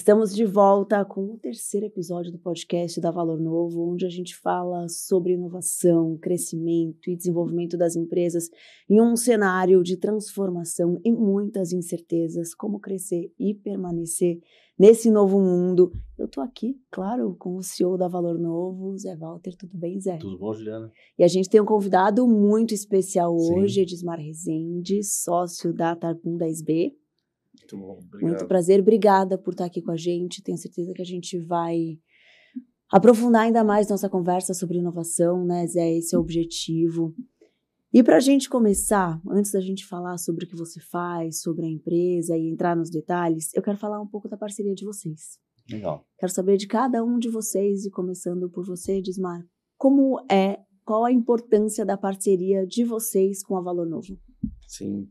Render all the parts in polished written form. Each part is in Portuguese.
Estamos de volta com o terceiro episódio do podcast da Valor Novo, onde a gente fala sobre inovação, crescimento e desenvolvimento das empresas em um cenário de transformação e muitas incertezas, como crescer e permanecer nesse novo mundo. Eu estou aqui, claro, com o CEO da Valor Novo, Zé Walter. Tudo bem, Zé? Tudo bom, Juliana? E a gente tem um convidado muito especial hoje, Sim. Edismar Rezende, sócio da Tarpum 10B. Muito bom, obrigado. Muito prazer, obrigada por estar aqui com a gente. Tenho certeza que a gente vai aprofundar ainda mais nossa conversa sobre inovação, né, Zé? Esse é o objetivo. E para a gente começar, antes da gente falar sobre o que você faz, sobre a empresa e entrar nos detalhes, eu quero falar um pouco da parceria de vocês. Legal. Quero saber de cada um de vocês, e começando por você, Edismar, qual a importância da parceria de vocês com a Valor Novo? Sim.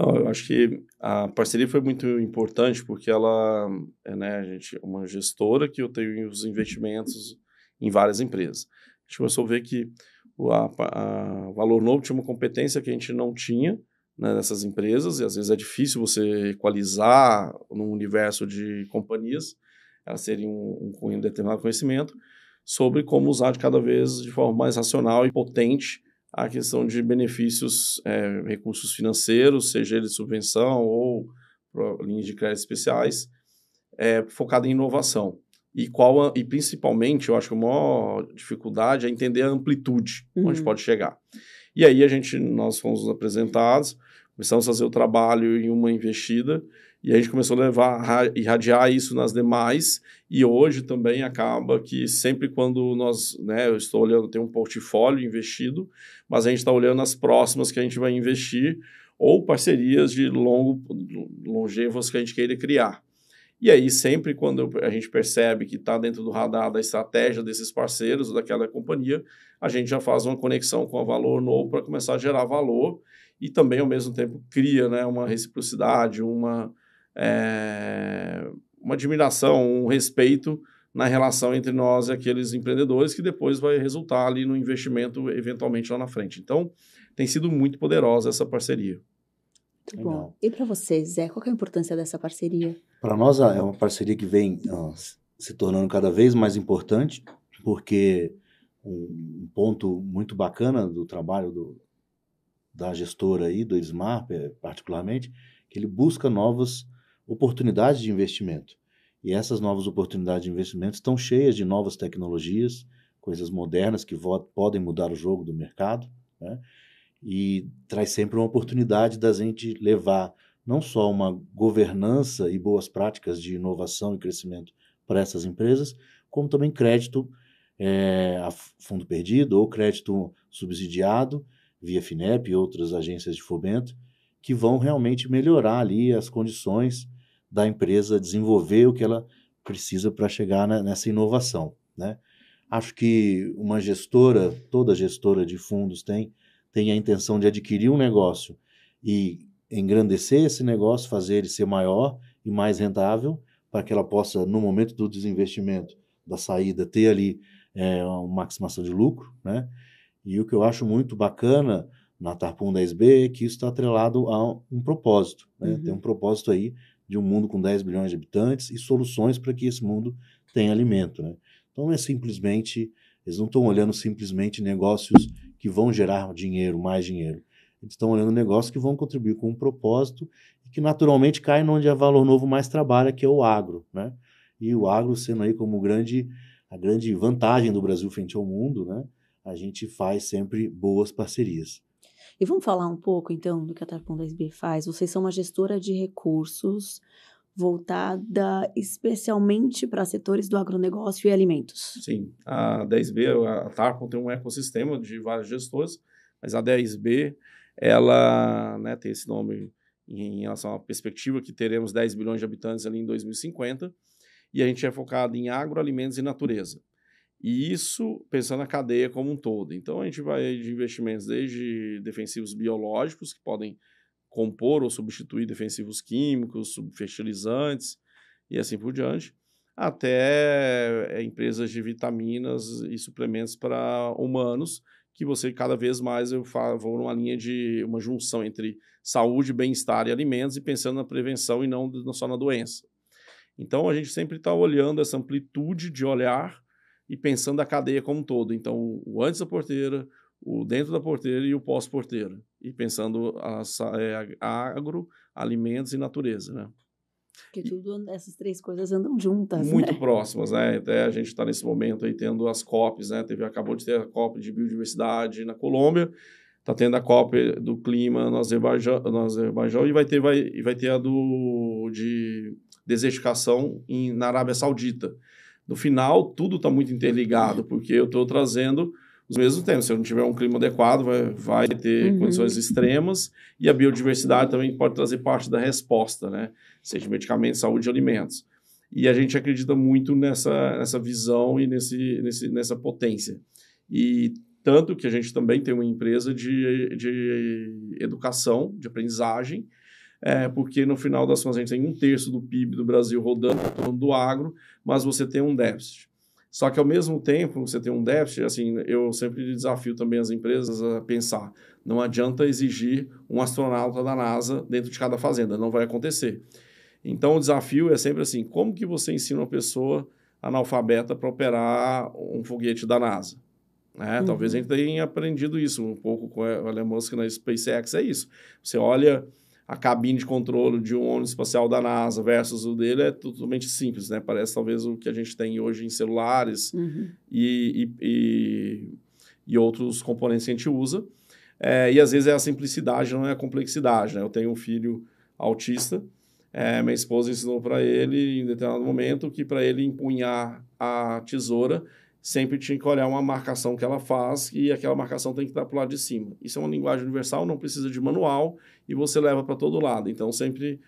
Não, eu acho que a parceria foi muito importante porque ela a gente é uma gestora que eu tenho os investimentos em várias empresas. A gente começou a ver que a Valor Novo tinha uma competência que a gente não tinha, né, nessas empresas, e às vezes é difícil você equalizar num universo de companhias, elas terem um determinado conhecimento sobre como usar de cada vez de forma mais racional e potente a questão de benefícios, recursos financeiros, seja ele subvenção ou linhas de crédito especiais, focado em inovação. E principalmente, eu acho que a maior dificuldade é entender a amplitude onde pode chegar. E aí nós fomos apresentados, começamos a fazer o trabalho em uma investida, e a gente começou a irradiar isso nas demais, e hoje também acaba que sempre quando eu estou olhando, tem um portfólio investido, mas a gente está olhando as próximas que a gente vai investir, ou parcerias de longevas que a gente queira criar. E aí sempre quando a gente percebe que está dentro do radar da estratégia desses parceiros, daquela companhia, a gente já faz uma conexão com a Valor Novo para começar a gerar valor, e também ao mesmo tempo cria, né, uma reciprocidade, uma admiração, um respeito na relação entre nós e aqueles empreendedores, que depois vai resultar ali no investimento eventualmente lá na frente. Então, tem sido muito poderosa essa parceria. Muito bom. E para vocês, Zé, qual que é a importância dessa parceria? Para nós é uma parceria que vem se tornando cada vez mais importante, porque um ponto muito bacana do trabalho da gestora aí, do Edismar, particularmente, que ele busca novas oportunidades de investimento. E essas novas oportunidades de investimento estão cheias de novas tecnologias, coisas modernas que podem mudar o jogo do mercado, né? E traz sempre uma oportunidade da gente levar não só uma governança e boas práticas de inovação e crescimento para essas empresas, como também crédito a fundo perdido ou crédito subsidiado via FINEP e outras agências de fomento, que vão realmente melhorar ali as condições da empresa desenvolver o que ela precisa para chegar nessa inovação, né? Acho que toda gestora de fundos tem a intenção de adquirir um negócio e engrandecer esse negócio, fazer ele ser maior e mais rentável, para que ela possa, no momento do desinvestimento, da saída, ter ali uma maximação de lucro, né? E o que eu acho muito bacana na Tarpum 10B é que isso está atrelado a um propósito, né? Tem um propósito aí de um mundo com 10 bilhões de habitantes e soluções para que esse mundo tenha alimento, né? Então não é simplesmente, eles não estão olhando simplesmente negócios que vão gerar dinheiro, mais dinheiro. Eles estão olhando negócios que vão contribuir com um propósito e que naturalmente cai onde a Valor Novo mais trabalha, que é o agro, né? E o agro sendo aí como a grande vantagem do Brasil frente ao mundo, né? A gente faz sempre boas parcerias. E vamos falar um pouco, então, do que a Tarpum 10B faz. Vocês são uma gestora de recursos voltada especialmente para setores do agronegócio e alimentos. Sim, a 10B, a Tarpum tem um ecossistema de vários gestores, mas a 10B, ela, né, tem esse nome em relação à perspectiva que teremos 10 bilhões de habitantes ali em 2050, e a gente é focado em agroalimentos e natureza. E isso pensando na cadeia como um todo. Então, a gente vai de investimentos desde defensivos biológicos, que podem compor ou substituir defensivos químicos, fertilizantes e assim por diante, até empresas de vitaminas e suplementos para humanos, que você cada vez mais vou numa linha de uma junção entre saúde, bem-estar e alimentos, e pensando na prevenção e não só na doença. Então, a gente sempre está olhando essa amplitude de olhar e pensando a cadeia como um todo. Então, o antes da porteira, o dentro da porteira e o pós-porteira. E pensando agro, alimentos e natureza, né? Porque essas três coisas andam juntas, Muito né? próximas, né? Até a gente está nesse momento aí tendo as COPs, né? Acabou de ter a COP de biodiversidade na Colômbia, está tendo a COP do clima no Azerbaijão e vai ter a de desertificação na Arábia Saudita. No final, tudo está muito interligado, porque eu estou trazendo os mesmos temas. Se eu não tiver um clima adequado, vai ter condições extremas, e a biodiversidade também pode trazer parte da resposta, né? Seja medicamentos, saúde e alimentos. E a gente acredita muito nessa visão e nessa potência. E tanto que a gente também tem uma empresa de educação, de aprendizagem, porque no final das contas a gente tem 1/3 do PIB do Brasil rodando em torno do agro, mas você tem um déficit. Só que ao mesmo tempo você tem um déficit, assim, eu sempre desafio também as empresas a pensar, não adianta exigir um astronauta da NASA dentro de cada fazenda, não vai acontecer. Então o desafio é sempre assim, como que você ensina uma pessoa analfabeta para operar um foguete da NASA? Talvez a gente tenha aprendido isso um pouco com a Elon Musk na SpaceX, é isso. Você olha a cabine de controle de um ônibus espacial da NASA versus o dele, é totalmente simples, né? Parece talvez o que a gente tem hoje em celulares e outros componentes que a gente usa. E às vezes é a simplicidade, não é a complexidade, né? Eu tenho um filho autista, minha esposa ensinou para ele, em determinado momento, que para ele empunhar a tesoura, sempre tinha que olhar uma marcação que ela faz e aquela marcação tem que estar para o lado de cima. Isso é uma linguagem universal, não precisa de manual e você leva para todo lado. Então, sempre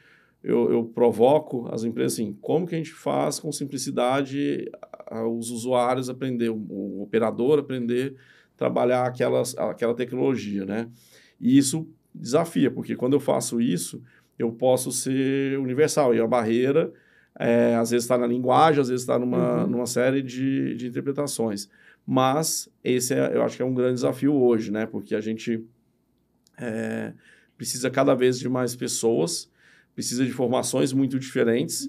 eu provoco as empresas assim, como que a gente faz com simplicidade os usuários aprender, o operador aprender a trabalhar aquela tecnologia, né? E isso desafia, porque quando eu faço isso, eu posso ser universal. E a barreira... às vezes está na linguagem, às vezes está numa série de interpretações. Mas esse eu acho que é um grande desafio hoje, né? Porque a gente precisa cada vez de mais pessoas, precisa de formações muito diferentes,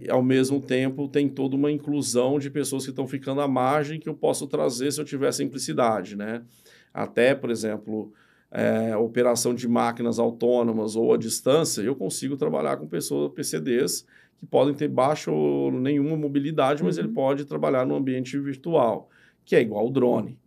ao mesmo tempo tem toda uma inclusão de pessoas que estão ficando à margem que eu posso trazer se eu tiver simplicidade, né? Até, por exemplo... operação de máquinas autônomas ou à distância, eu consigo trabalhar com pessoas, PCDs, que podem ter baixa ou nenhuma mobilidade, mas ele pode trabalhar no ambiente virtual, que é igual o drone.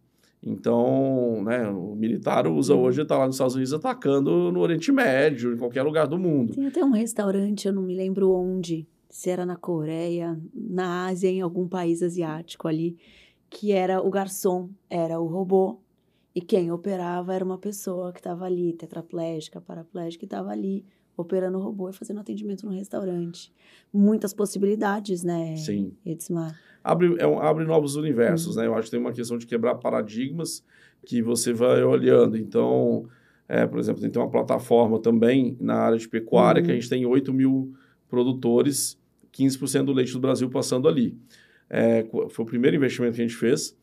Então, né, o militar usa hoje, está lá nos Estados Unidos atacando no Oriente Médio, em qualquer lugar do mundo. Tem até um restaurante, eu não me lembro onde, se era na Coreia, na Ásia, em algum país asiático ali, que era o garçom, era o robô, e quem operava era uma pessoa que estava ali, tetraplégica, paraplégica, que estava ali operando o robô e fazendo atendimento no restaurante. Muitas possibilidades, né, Sim. Edsmar? Abre novos universos, né? Eu acho que tem uma questão de quebrar paradigmas que você vai olhando. Então, por exemplo, tem uma plataforma também na área de pecuária que a gente tem 8 mil produtores, 15% do leite do Brasil passando ali. Foi o primeiro investimento que a gente fez.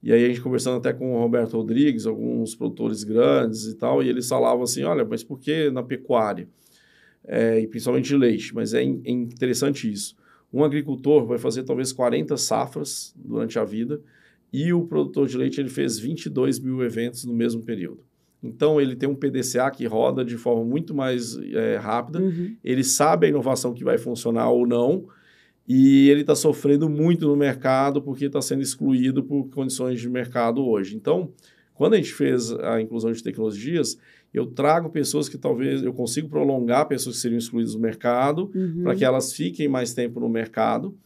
E aí a gente conversando até com o Roberto Rodrigues, alguns produtores grandes e tal, e eles falavam assim, olha, mas por que na pecuária? E principalmente de leite, mas é interessante isso. Um agricultor vai fazer talvez 40 safras durante a vida e o produtor de leite ele fez 22 mil eventos no mesmo período. Então, ele tem um PDCA que roda de forma muito mais rápida, ele sabe a inovação que vai funcionar ou não, e ele está sofrendo muito no mercado porque está sendo excluído por condições de mercado hoje. Então, quando a gente fez a inclusão de tecnologias, eu trago pessoas que talvez eu consigo prolongar pessoas que seriam excluídas do mercado para que elas fiquem mais tempo no mercado.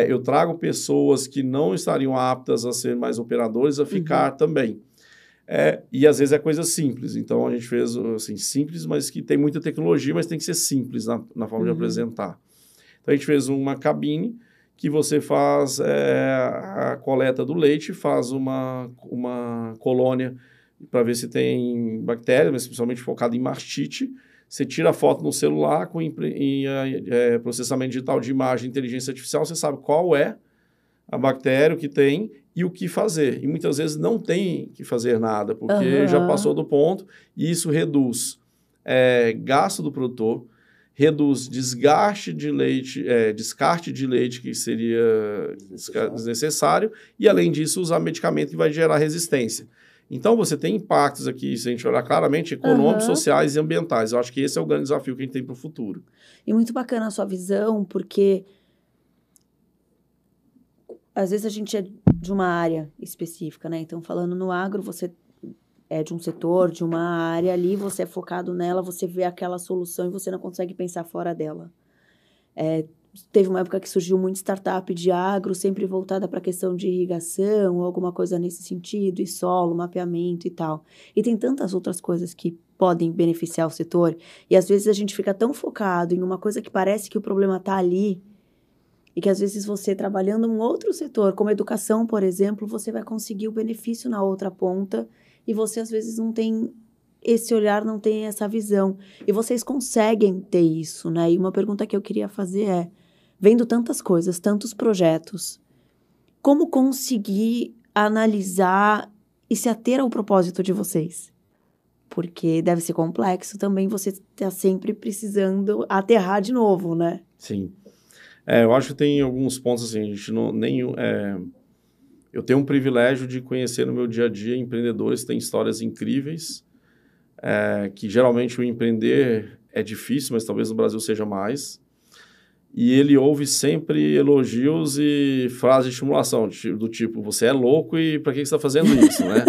Eu trago pessoas que não estariam aptas a ser mais operadores a ficar também. E às vezes é coisa simples. Então, a gente fez assim, simples, mas que tem muita tecnologia, mas tem que ser simples na forma de apresentar. Então, a gente fez uma cabine que você faz a coleta do leite, faz uma colônia para ver se tem bactérias, mas principalmente focado em mastite. Você tira a foto no celular com processamento digital de imagem, inteligência artificial, você sabe qual é a bactéria, o que tem e o que fazer. E muitas vezes não tem que fazer nada, porque já passou do ponto e isso reduz gasto do produtor, reduz descarte de leite que seria desnecessário, e além disso usar medicamento que vai gerar resistência. Então você tem impactos aqui, se a gente olhar claramente, econômicos, sociais e ambientais. Eu acho que esse é o grande desafio que a gente tem para o futuro. E muito bacana a sua visão, porque às vezes a gente é de uma área específica, né? Então, falando no agro, você é de um setor, de uma área ali, você é focado nela, você vê aquela solução e você não consegue pensar fora dela. Teve uma época que surgiu muita startup de agro, sempre voltada para a questão de irrigação, ou alguma coisa nesse sentido, e solo, mapeamento e tal. E tem tantas outras coisas que podem beneficiar o setor, e às vezes a gente fica tão focado em uma coisa que parece que o problema está ali, e que às vezes você, trabalhando em um outro setor, como educação, por exemplo, você vai conseguir o benefício na outra ponta, e você às vezes não tem esse olhar, não tem essa visão. E vocês conseguem ter isso, né? E uma pergunta que eu queria fazer é, vendo tantas coisas, tantos projetos, como conseguir analisar e se ater ao propósito de vocês? Porque deve ser complexo também, você está sempre precisando aterrar de novo, né? Sim. Eu acho que tem alguns pontos assim, a gente não... eu tenho um privilégio de conhecer no meu dia a dia empreendedores que têm histórias incríveis, que geralmente o empreender é difícil, mas talvez no Brasil seja mais. E ele ouve sempre elogios e frases de estimulação, do tipo, você é louco e para que você está fazendo isso, né?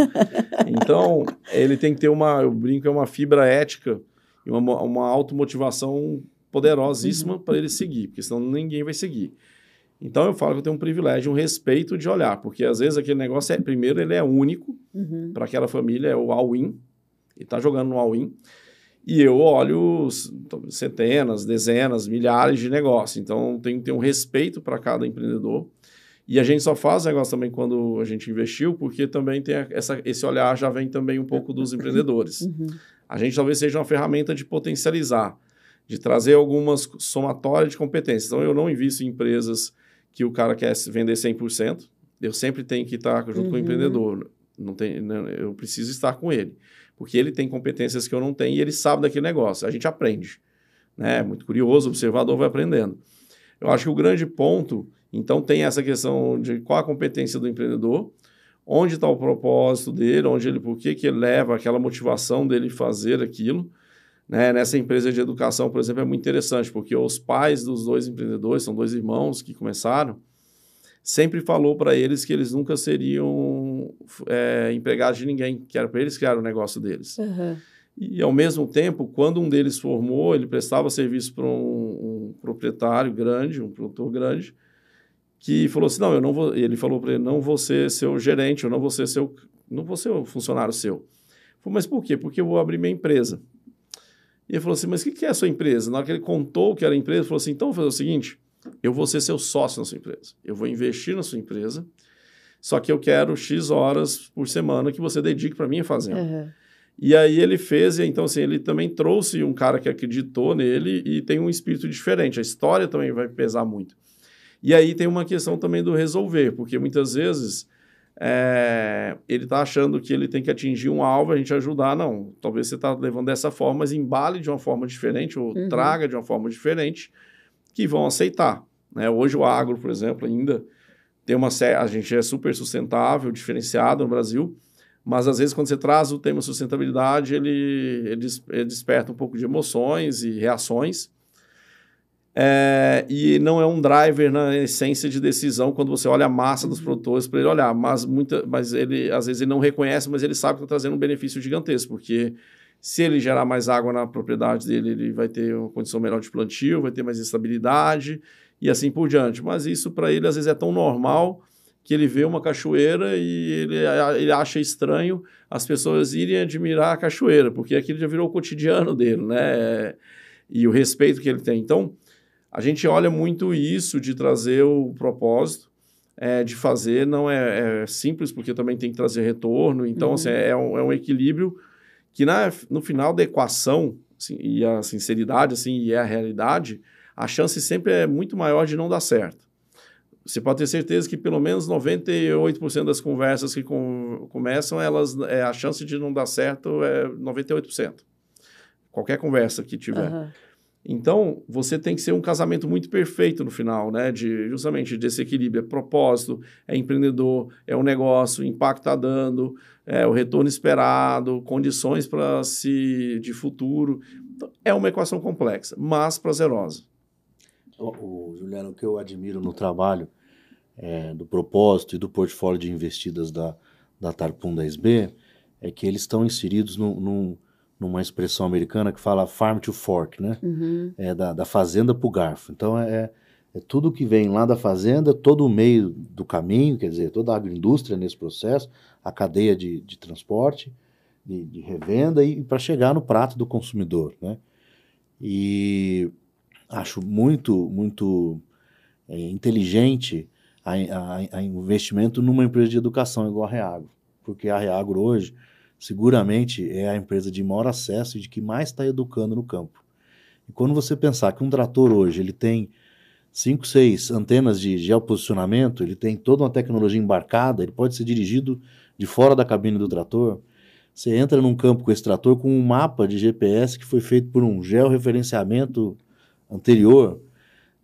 Então, ele tem que ter eu brinco, uma fibra ética e uma automotivação poderosíssima para ele seguir, porque senão ninguém vai seguir. Então, eu falo que eu tenho um privilégio, um respeito de olhar, porque às vezes aquele negócio, primeiro, ele é único, para aquela família é o all-in, ele está jogando no all-in, e eu olho centenas, dezenas, milhares de negócios. Então, tem que ter um respeito para cada empreendedor. E a gente só faz negócio também quando a gente investiu, porque também tem esse olhar já vem também um pouco dos empreendedores. A gente talvez seja uma ferramenta de potencializar, de trazer algumas somatórias de competências. Então, eu não invisto em empresas que o cara quer vender 100%. Eu sempre tenho que estar junto com o empreendedor. Eu preciso estar com ele. Porque ele tem competências que eu não tenho e ele sabe daquele negócio. A gente aprende, né? Muito curioso, o observador vai aprendendo. Eu acho que o grande ponto, então, tem essa questão de qual a competência do empreendedor, onde está o propósito dele, por que ele leva aquela motivação dele fazer aquilo. Né? Nessa empresa de educação, por exemplo, é muito interessante, porque os pais dos dois empreendedores, são dois irmãos que começaram, sempre falou para eles que eles nunca seriam empregados de ninguém, que era para eles criar o negócio deles. E, ao mesmo tempo, quando um deles formou, ele prestava serviço para um proprietário grande, um produtor grande, que falou assim, ele falou para ele, não vou ser seu gerente, eu não vou ser o funcionário seu. Ele falou, mas por quê? Porque eu vou abrir minha empresa. E ele falou assim, mas o que é a sua empresa? Na hora que ele contou o que era a empresa, ele falou assim, então vou fazer o seguinte, eu vou ser seu sócio na sua empresa. Eu vou investir na sua empresa, só que eu quero X horas por semana que você dedique para minha fazenda. E aí ele fez, e então assim, ele também trouxe um cara que acreditou nele e tem um espírito diferente. A história também vai pesar muito. E aí tem uma questão também do resolver, porque muitas vezes ele está achando que ele tem que atingir um alvo, a gente ajudar, não. Talvez você está levando dessa forma, mas embale de uma forma diferente ou traga de uma forma diferente, que vão aceitar. Né? Hoje o agro, por exemplo, ainda tem a gente é super sustentável, diferenciado no Brasil, mas às vezes quando você traz o tema sustentabilidade, ele desperta um pouco de emoções e reações, e não é um driver na essência de decisão quando você olha a massa dos produtores para ele olhar, mas ele, às vezes ele não reconhece, mas ele sabe que está trazendo um benefício gigantesco, porque se ele gerar mais água na propriedade dele, ele vai ter uma condição melhor de plantio, vai ter mais estabilidade e assim por diante. Mas isso para ele às vezes é tão normal que ele vê uma cachoeira e ele acha estranho as pessoas irem admirar a cachoeira, porque aquilo já virou o cotidiano dele, né? E o respeito que ele tem. Então, a gente olha muito isso de trazer o propósito, de fazer, não é simples, porque também tem que trazer retorno. Então, assim, é um equilíbrio que no final da equação, assim, e a sinceridade, assim, e a realidade, a chance sempre é muito maior de não dar certo. Você pode ter certeza que pelo menos 98% das conversas que começam, a chance de não dar certo é 98%. Qualquer conversa que tiver. Então, você tem que ser um casamento muito perfeito no final, né? Justamente desse equilíbrio. É propósito, é empreendedor, é um negócio, o impacto está dando, o retorno esperado, condições de futuro. Então, é uma equação complexa, mas prazerosa. Juliano, o que eu admiro no trabalho do propósito e do portfólio de investidas da Tarpum 10B é que eles estão inseridos numa expressão americana que fala farm to fork, né? Uhum. Da fazenda para o garfo. Então, é tudo que vem lá da fazenda, todo o meio do caminho, quer dizer, toda a agroindústria nesse processo, a cadeia de transporte, de revenda e para chegar no prato do consumidor, né? E acho muito, muito inteligente a investimento numa empresa de educação igual a Reagro, porque a Reagro hoje seguramente é a empresa de maior acesso e de que mais está educando no campo. E quando você pensar que um trator hoje ele tem 5, 6 antenas de geoposicionamento, ele tem toda uma tecnologia embarcada, ele pode ser dirigido de fora da cabine do trator. Você entra num campo com esse trator com um mapa de GPS que foi feito por um georreferenciamento anterior.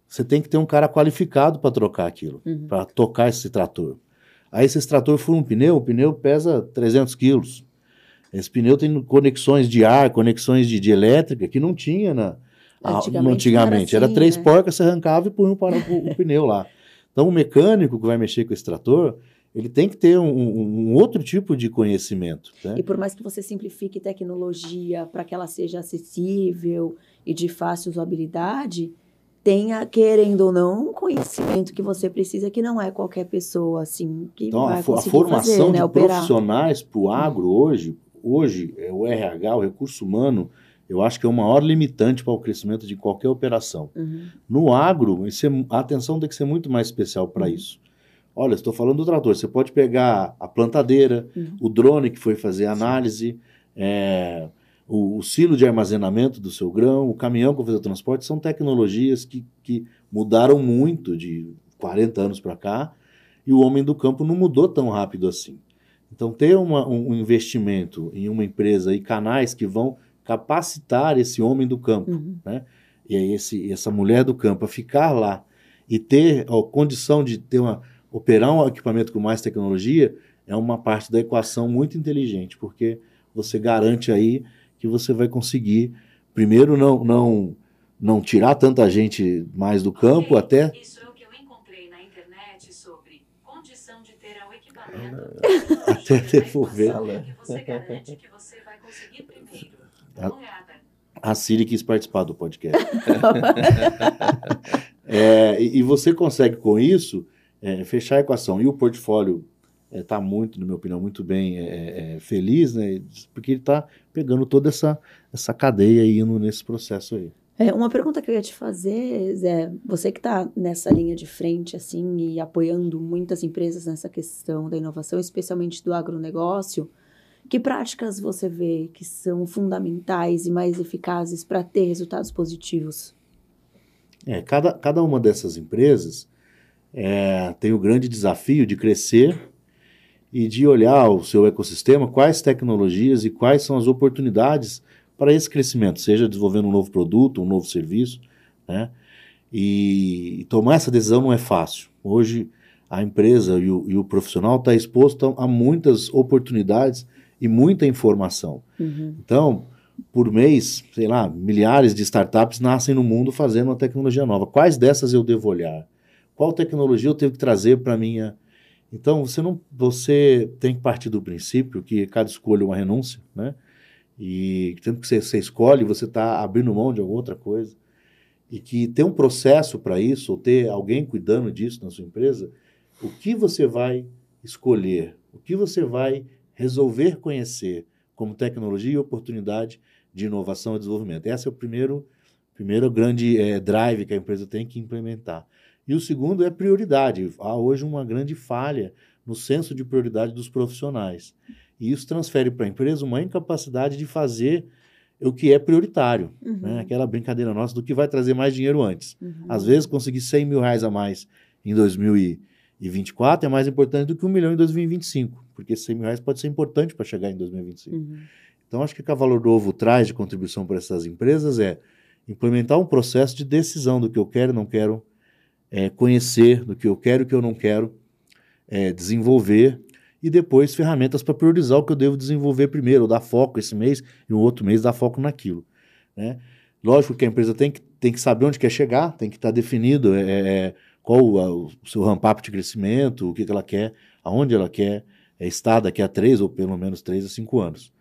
Você tem que ter um cara qualificado para trocar aquilo, para tocar esse trator. Aí se esse trator for um pneu, o pneu pesa 300 quilos. Esse pneu tem conexões de ar, conexões de elétrica que não tinha antigamente. Era 3 porcas, você arrancava e punha o pneu lá. Então o mecânico que vai mexer com esse trator, ele tem que ter um outro tipo de conhecimento. Né? E por mais que você simplifique tecnologia para que ela seja acessível e de fácil usabilidade, tenha, querendo ou não, um conhecimento que você precisa, que não é qualquer pessoa assim que então, vai conseguir a formação fazer, né, de operar. Profissionais para o agro hoje o RH, o recurso humano, eu acho que é o maior limitante para o crescimento de qualquer operação. No agro, a atenção tem que ser muito mais especial para isso. Olha, estou falando do trator, você pode pegar a plantadeira, o drone que foi fazer a análise, o silo de armazenamento do seu grão, o caminhão que vai fazer o transporte, são tecnologias que mudaram muito de 40 anos para cá, e o homem do campo não mudou tão rápido assim. Então, ter um investimento em uma empresa e canais que vão capacitar esse homem do campo, né? E aí essa mulher do campo a ficar lá e ter a condição de operar um equipamento com mais tecnologia é uma parte da equação muito inteligente, porque você garante aí que você vai conseguir, primeiro, não tirar tanta gente mais do campo, até... Isso é o que eu encontrei na internet sobre condição de ter o equipamento. Até devolver. Que você garante que você vai conseguir primeiro. A Siri quis participar do podcast. E você consegue, com isso, fechar a equação. E o portfólio está muito, na minha opinião, muito bem feliz, né? Porque ele está pegando toda essa cadeia e indo nesse processo aí. Uma pergunta que eu ia te fazer, Zé, você que está nessa linha de frente, assim, e apoiando muitas empresas nessa questão da inovação, especialmente do agronegócio, que práticas você vê que são fundamentais e mais eficazes para ter resultados positivos? Cada uma dessas empresas tem o grande desafio de crescer e de olhar o seu ecossistema, quais tecnologias e quais são as oportunidades para esse crescimento, seja desenvolvendo um novo produto, um novo serviço, né? E tomar essa decisão não é fácil. Hoje, a empresa e o profissional está exposto a muitas oportunidades e muita informação. Então, por mês, sei lá, milhares de startups nascem no mundo fazendo uma tecnologia nova. Quais dessas eu devo olhar? Qual tecnologia eu tenho que trazer para a minha... Então, você tem que partir do princípio que cada escolha é uma renúncia, né? E tanto que você escolhe, você está abrindo mão de alguma outra coisa. E que ter um processo para isso, ou ter alguém cuidando disso na sua empresa, o que você vai escolher, o que você vai resolver conhecer como tecnologia e oportunidade de inovação e desenvolvimento. Esse é o primeiro grande drive que a empresa tem que implementar. E o segundo é prioridade. Há hoje uma grande falha no senso de prioridade dos profissionais. E isso transfere para a empresa uma incapacidade de fazer o que é prioritário. Né? Aquela brincadeira nossa do que vai trazer mais dinheiro antes. Às vezes, conseguir R$100 mil a mais em 2024 é mais importante do que 1 milhão em 2025, porque R$100 mil pode ser importante para chegar em 2025. Então, acho que o que a Valor Novo traz de contribuição para essas empresas implementar um processo de decisão do que eu quero e não quero conhecer, do que eu quero e que eu não quero desenvolver, e depois ferramentas para priorizar o que eu devo desenvolver primeiro, ou dar foco esse mês, e o outro mês dar foco naquilo, né? Lógico que a empresa tem que saber onde quer chegar, tem que estar definido qual o seu ramp-up de crescimento, o que ela quer, aonde ela quer estar daqui a 3 ou pelo menos 3 a 5 anos.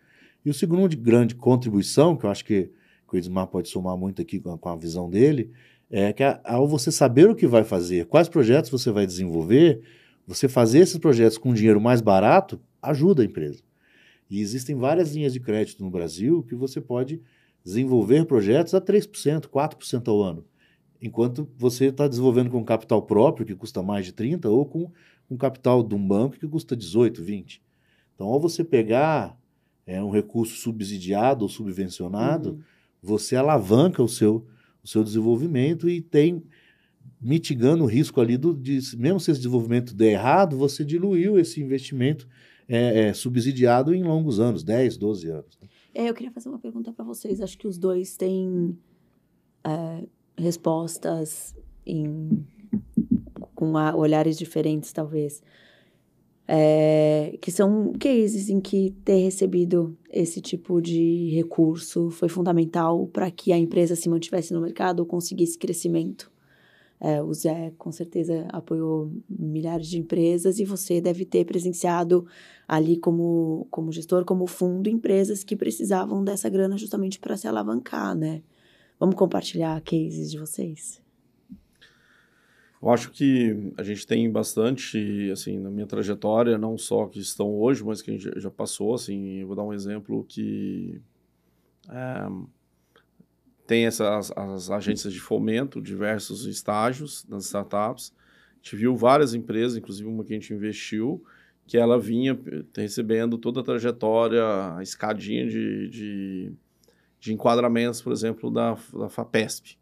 E o segundo de grande contribuição, que eu acho que o Edmar pode somar muito aqui com a visão dele, é que ao você saber o que vai fazer, quais projetos você vai desenvolver, você fazer esses projetos com dinheiro mais barato ajuda a empresa. E existem várias linhas de crédito no Brasil que você pode desenvolver projetos a 3%, 4% ao ano, enquanto você está desenvolvendo com capital próprio, que custa mais de 30%, ou com capital de um banco que custa 18%, 20%. Então, ao você pegar um recurso subsidiado ou subvencionado, você alavanca o seu desenvolvimento e tem mitigando o risco ali mesmo se esse desenvolvimento der errado, você diluiu esse investimento subsidiado em longos anos, 10, 12 anos. Eu queria fazer uma pergunta para vocês. Acho que os dois têm respostas com olhares diferentes, talvez. Que são cases em que ter recebido esse tipo de recurso foi fundamental para que a empresa se mantivesse no mercado ou conseguisse crescimento. O Zé, com certeza, apoiou milhares de empresas e você deve ter presenciado ali como gestor, como fundo, empresas que precisavam dessa grana justamente para se alavancar, né? Vamos compartilhar cases de vocês? Eu acho que a gente tem bastante, assim, na minha trajetória, não só que estão hoje, mas que a gente já passou, assim, eu vou dar um exemplo que tem as agências de fomento, diversos estágios nas startups. A gente viu várias empresas, inclusive uma que a gente investiu, que ela vinha recebendo toda a trajetória, a escadinha de enquadramentos, por exemplo, da FAPESP,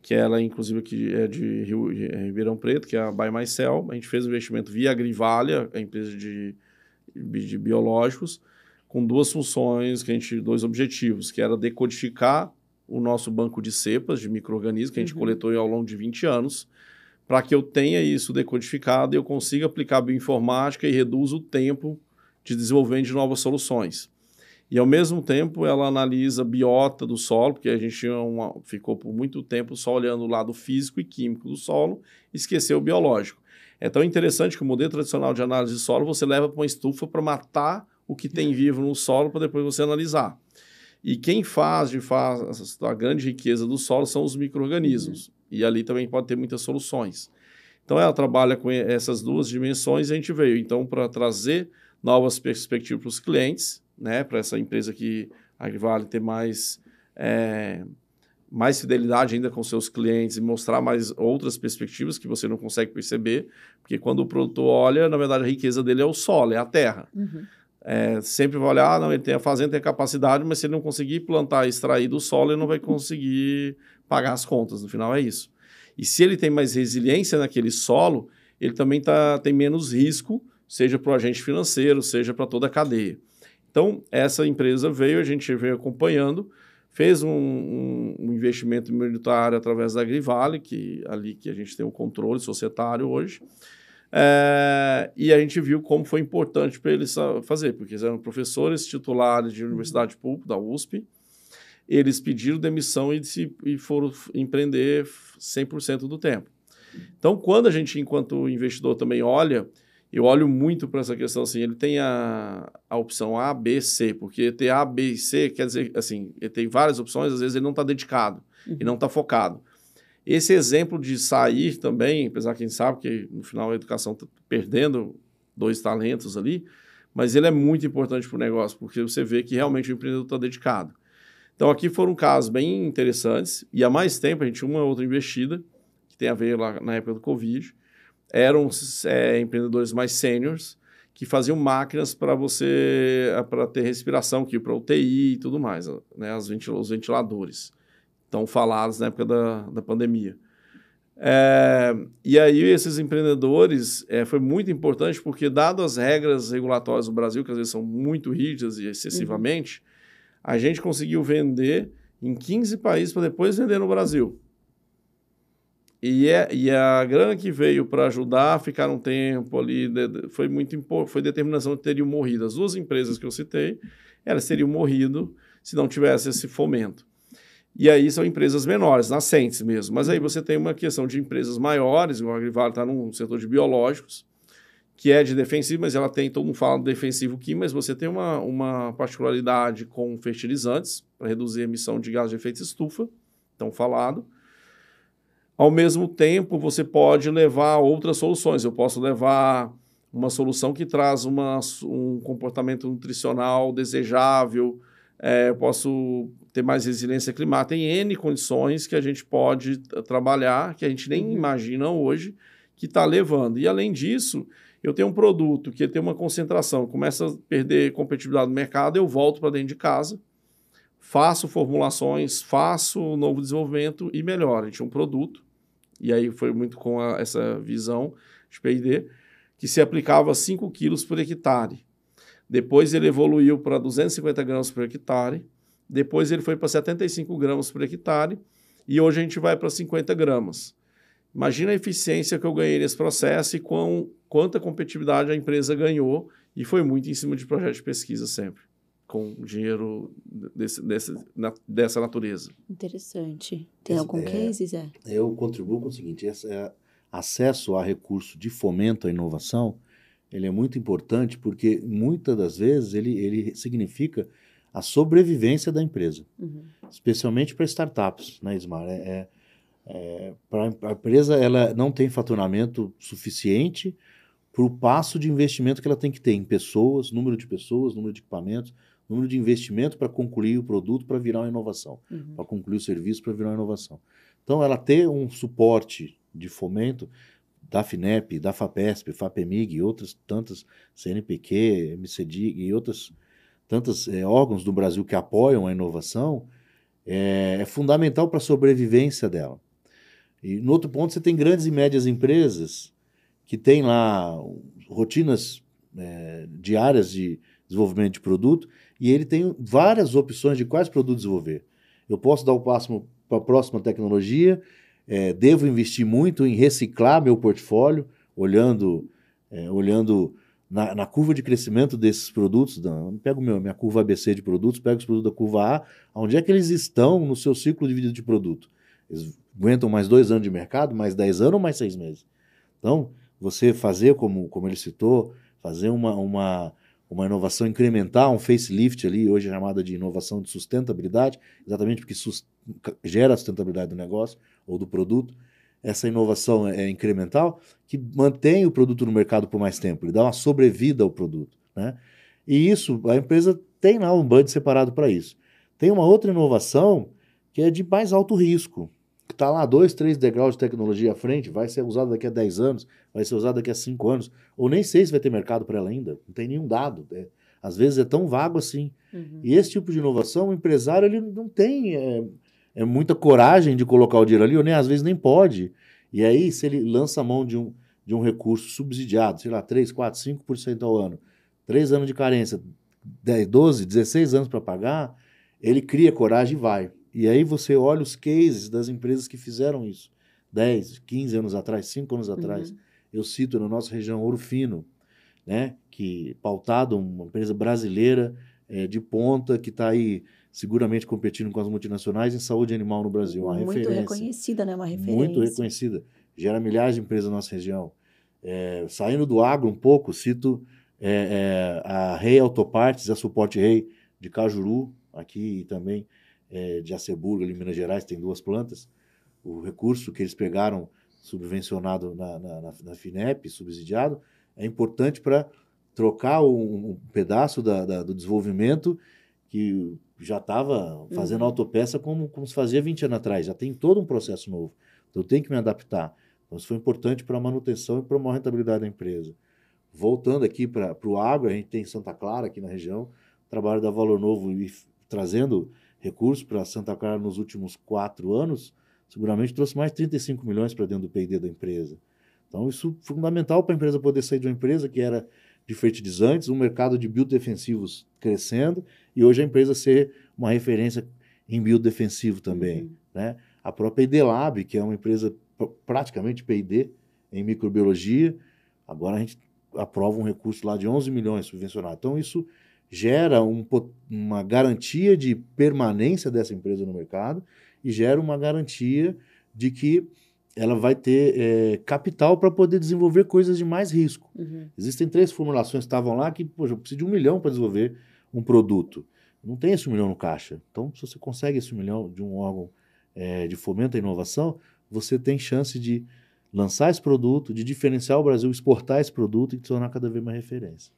que ela, inclusive, que é de Ribeirão Preto, que é a Buy Myself. A gente fez um investimento via Agrivalia, a empresa de biológicos, com duas funções, dois objetivos, que era decodificar o nosso banco de cepas, de micro-organismos, que a gente coletou ao longo de 20 anos, para que eu tenha isso decodificado e eu consiga aplicar bioinformática e reduza o tempo de desenvolvimento de novas soluções. E, ao mesmo tempo, ela analisa a biota do solo, porque a gente ficou por muito tempo só olhando o lado físico e químico do solo e esqueceu o biológico. É tão interessante que o modelo tradicional de análise de solo você leva para uma estufa para matar o que tem vivo no solo para depois você analisar. E quem faz a grande riqueza do solo são os micro-organismos. E ali também pode ter muitas soluções. Então, ela trabalha com essas duas dimensões e a gente veio, então, para trazer novas perspectivas para os clientes, né, para essa empresa que a Agrivalia ter mais fidelidade ainda com seus clientes e mostrar mais outras perspectivas que você não consegue perceber, porque quando o produtor olha, na verdade, a riqueza dele é o solo, é a terra. Sempre vai olhar, não, ele tem a fazenda, tem a capacidade, mas se ele não conseguir plantar e extrair do solo, ele não vai conseguir pagar as contas, no final é isso. E se ele tem mais resiliência naquele solo, ele também tem menos risco, seja para o agente financeiro, seja para toda a cadeia. Então, essa empresa a gente veio acompanhando, fez um investimento minoritário através da Agrivalia, que a gente tem um controle societário hoje, e a gente viu como foi importante para eles fazer, porque eles eram professores titulares de universidade pública, da USP, eles pediram demissão e foram empreender 100% do tempo. Então, quando a gente, enquanto investidor, também eu olho muito para essa questão, assim, ele tem a opção A, B, C, porque ter A, B e C quer dizer, assim, ele tem várias opções, às vezes ele não está dedicado e não está focado. Esse exemplo de sair também, apesar que a gente sabe que no final a educação está perdendo 2 talentos ali, mas ele é muito importante para o negócio, porque você vê que realmente o empreendedor está dedicado. Então, aqui foram casos bem interessantes, e há mais tempo a gente tinha uma outra investida, que tem a ver lá na época do Covid, eram empreendedores mais sêniores, que faziam máquinas para ter respiração, que para UTI e tudo mais, né, os ventiladores, tão falados na época da pandemia. E aí esses empreendedores foi muito importante, porque dado as regras regulatórias do Brasil, que às vezes são muito rígidas e excessivamente, a gente conseguiu vender em 15 países para depois vender no Brasil. E a grana que veio para ajudar a ficar um tempo ali foi determinação de teriam morrido. As duas empresas que eu citei, elas teriam morrido se não tivesse esse fomento. E aí são empresas menores, nascentes mesmo. Mas aí você tem uma questão de empresas maiores, igual a Agrivale está no setor de biológicos, que é de defensivo, mas ela tem, todo mundo fala defensivo químico, mas você tem uma particularidade com fertilizantes, para reduzir a emissão de gás de efeito estufa, tão falado. Ao mesmo tempo, você pode levar outras soluções. Eu posso levar uma solução que traz um comportamento nutricional desejável, eu posso ter mais resiliência climática. Tem N condições que a gente pode trabalhar, que a gente nem imagina hoje, que está levando. E, além disso, eu tenho um produto que tem uma concentração, começa a perder competitividade no mercado, eu volto para dentro de casa, faço formulações, faço novo desenvolvimento e melhoro. A gente tinha um produto, e aí foi muito com essa visão de P&D, que se aplicava 5 quilos por hectare. Depois ele evoluiu para 250 gramas por hectare, depois ele foi para 75 gramas por hectare, e hoje a gente vai para 50 gramas. Imagina a eficiência que eu ganhei nesse processo e quanta competitividade a empresa ganhou, e foi muito em cima de projeto de pesquisa sempre, com dinheiro dessa natureza. Interessante. Tem algum case, Zé? Eu contribuo com o seguinte, acesso a recurso de fomento à inovação, ele é muito importante porque muitas das vezes ele significa a sobrevivência da empresa, especialmente para startups, né, Ismar? A empresa ela não tem faturamento suficiente para o passo de investimento que ela tem que ter em pessoas, número de equipamentos, número de investimento para concluir o produto para virar uma inovação, para concluir o serviço para virar uma inovação. Então, ela ter um suporte de fomento da FINEP, da FAPESP, FAPEMIG e outras tantas, CNPq, MCDIG e outras tantas órgãos do Brasil que apoiam a inovação, é fundamental para a sobrevivência dela. E, no outro ponto, você tem grandes e médias empresas que têm lá rotinas diárias de desenvolvimento de produto e ele tem várias opções de quais produtos desenvolver. Eu posso dar o passo para a próxima tecnologia, devo investir muito em reciclar meu portfólio, olhando na curva de crescimento desses produtos. Pego minha curva ABC de produtos, pego os produtos da curva A, onde é que eles estão no seu ciclo de vida de produto? Eles aguentam mais 2 anos de mercado, mais 10 anos ou mais 6 meses? Então, você fazer, como ele citou, fazer uma inovação incremental, um facelift ali, hoje é chamada de inovação de sustentabilidade, exatamente porque gera a sustentabilidade do negócio ou do produto. Essa inovação é incremental, que mantém o produto no mercado por mais tempo, ele dá uma sobrevida ao produto, né? E isso, a empresa tem lá um budget separado para isso. Tem uma outra inovação que é de mais alto risco, que está lá 2, 3 degraus de tecnologia à frente, vai ser usado daqui a 10 anos, vai ser usado daqui a 5 anos, ou nem sei se vai ter mercado para ela ainda, não tem nenhum dado. Às vezes é tão vago assim. E esse tipo de inovação, o empresário ele não tem muita coragem de colocar o dinheiro ali, ou nem às vezes nem pode. E aí, se ele lança a mão de um recurso subsidiado, sei lá, 3, 4, 5% ao ano, 3 anos de carência, 10, 12, 16 anos para pagar, ele cria coragem e vai. E aí você olha os cases das empresas que fizeram isso, 10, 15 anos atrás, 5 anos atrás. Eu cito na nossa região Ouro Fino, né, que pautado, uma empresa brasileira de ponta, que está aí seguramente competindo com as multinacionais em saúde animal no Brasil. Uma muito referência. Reconhecida, né? Uma referência. Muito reconhecida. Gera milhares de empresas na nossa região. Saindo do agro um pouco, cito a Rei Autopartes, a Suporte Rei de Cajuru, aqui também de Aceburgo, ali em Minas Gerais, tem 2 plantas. O recurso que eles pegaram subvencionado na FINEP, subsidiado, é importante para trocar um pedaço do desenvolvimento que já estava fazendo autopeça como se fazia 20 anos atrás. Já tem todo um processo novo. Então, eu tenho que me adaptar. Então, isso foi importante para a manutenção e para a maior rentabilidade da empresa. Voltando aqui para o agro, a gente tem Santa Clara aqui na região, trabalho da Valor Novo e trazendo recursos para Santa Clara nos últimos 4 anos, seguramente trouxe mais de 35 milhões para dentro do P&D da empresa. Então, isso é fundamental para a empresa poder sair de uma empresa que era de fertilizantes, um mercado de biodefensivos crescendo, e hoje a empresa ser uma referência em biodefensivo também, né? A própria ID-Lab, que é uma empresa praticamente P&D em microbiologia, agora a gente aprova um recurso lá de 11 milhões subvencionado. Então, isso gera uma garantia de permanência dessa empresa no mercado e gera uma garantia de que ela vai ter capital para poder desenvolver coisas de mais risco. Existem 3 formulações que estavam lá que, poxa, eu preciso de 1 milhão para desenvolver um produto. Não tem esse 1 milhão no caixa. Então, se você consegue esse 1 milhão de um órgão de fomento à inovação, você tem chance de lançar esse produto, de diferenciar o Brasil, exportar esse produto e se tornar cada vez mais referência.